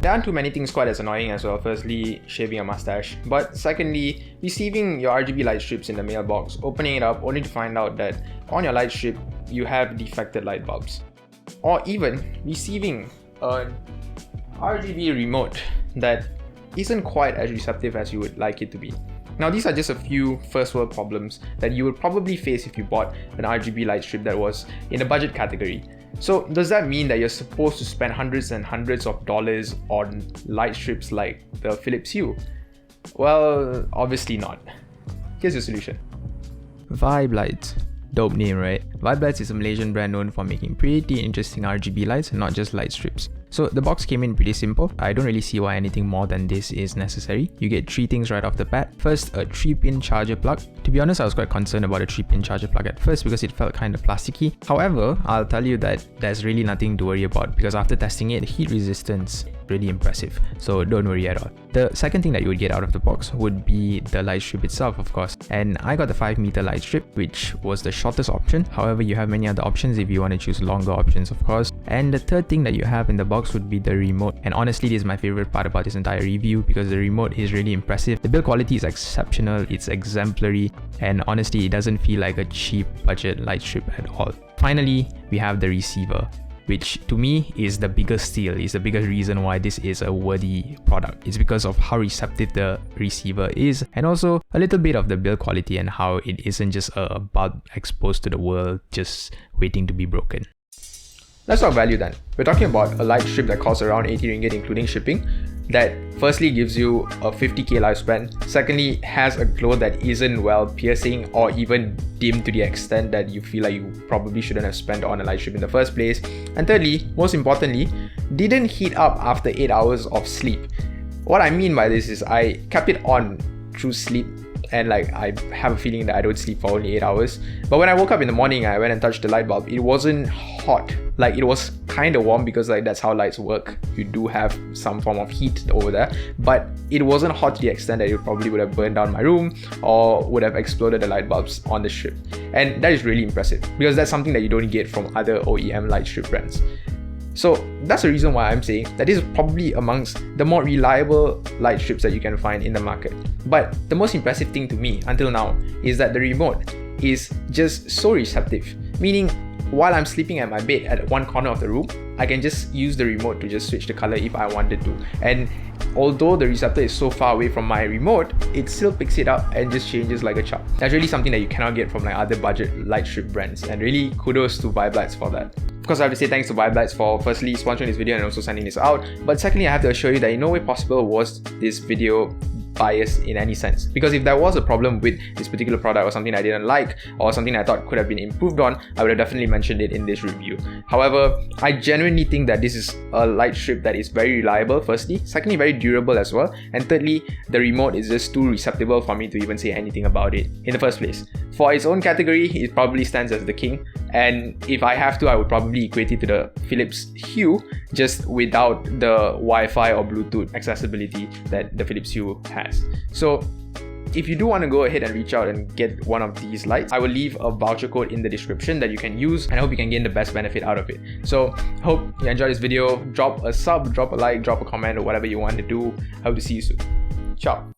There aren't too many things quite as annoying as well. Firstly, shaving a mustache. But secondly, receiving your RGB light strips in the mailbox, opening it up only to find out that on your light strip, you have defected light bulbs. Or even receiving an RGB remote that isn't quite as receptive as you would like it to be. Now, these are just a few first world problems that you would probably face if you bought an RGB light strip that was in the budget category. So does that mean that you're supposed to spend hundreds and hundreds of dollars on light strips like the Philips Hue? Well, obviously not. Here's your solution. Vibelights. Dope name, right? Vibelights is a Malaysian brand known for making pretty interesting RGB lights and not just light strips. So the box came in pretty simple. I don't really see why anything more than this is necessary. You get 3 things right off the bat. First, a 3-pin charger plug. To be honest, I was quite concerned about a 3-pin charger plug at first because it felt kind of plasticky. However, I'll tell you that there's really nothing to worry about because after testing it, heat resistance really impressive, so don't worry at all. The second thing that you would get out of the box would be the light strip itself, of course, and I got the 5-meter light strip, which was the shortest option. However, you have many other options if you want to choose longer options, of course. And the third thing that you have in the box would be the remote, and honestly this is my favorite part about this entire review because the remote is really impressive. The build quality is exceptional, it's exemplary, and honestly it doesn't feel like a cheap budget light strip at all. Finally, we have the receiver, which to me is the biggest steal, is the biggest reason why this is a worthy product. It's because of how receptive the receiver is and also a little bit of the build quality and how it isn't just a bulb exposed to the world just waiting to be broken. Let's talk value then. We're talking about a light strip that costs around 80 ringgit including shipping, that firstly gives you a 50k lifespan, secondly has a glow that isn't well piercing or even dim to the extent that you feel like you probably shouldn't have spent on a light strip in the first place, and thirdly, most importantly, didn't heat up after 8 hours of sleep. What I mean by this is I kept it on through sleep, and like I have a feeling that I don't sleep for only 8 hours, but when I woke up in the morning I went and touched the light bulb. It wasn't hot, like it was kind of warm because like that's how lights work. You do have some form of heat over there, but it wasn't hot to the extent that it probably would have burned down my room or would have exploded the light bulbs on the strip. And that is really impressive because that's something that you don't get from other OEM light strip brands. So that's the reason why I'm saying that this is probably amongst the more reliable light strips that you can find in the market. But the most impressive thing to me until now is that the remote is just so receptive, meaning while I'm sleeping at my bed at one corner of the room, I can just use the remote to just switch the color if I wanted to. And although the receptor is so far away from my remote, it still picks it up and just changes like a charm. That's really something that you cannot get from like other budget light strip brands, and really kudos to Vibelights for that. Of course, I have to say thanks to Vibelights for firstly sponsoring this video and also sending this out, but secondly I have to assure you that in no way possible was this video biased in any sense, because if there was a problem with this particular product or something I didn't like or something I thought could have been improved on, I would have definitely mentioned it in this review. However, I genuinely think that this is a light strip that is very reliable firstly, secondly very durable as well, and thirdly the remote is just too receptible for me to even say anything about it in the first place. For its own category, it probably stands as the king, and if I have to, I would probably equate it to the Philips Hue, just without the Wi-Fi or Bluetooth accessibility that the Philips Hue has. So if you do want to go ahead and reach out and get one of these lights, I will leave a voucher code in the description that you can use, and I hope you can gain the best benefit out of it. So hope you enjoyed this video. Drop a sub, drop a like, drop a comment, or whatever you want to do. I hope to see you soon. Ciao.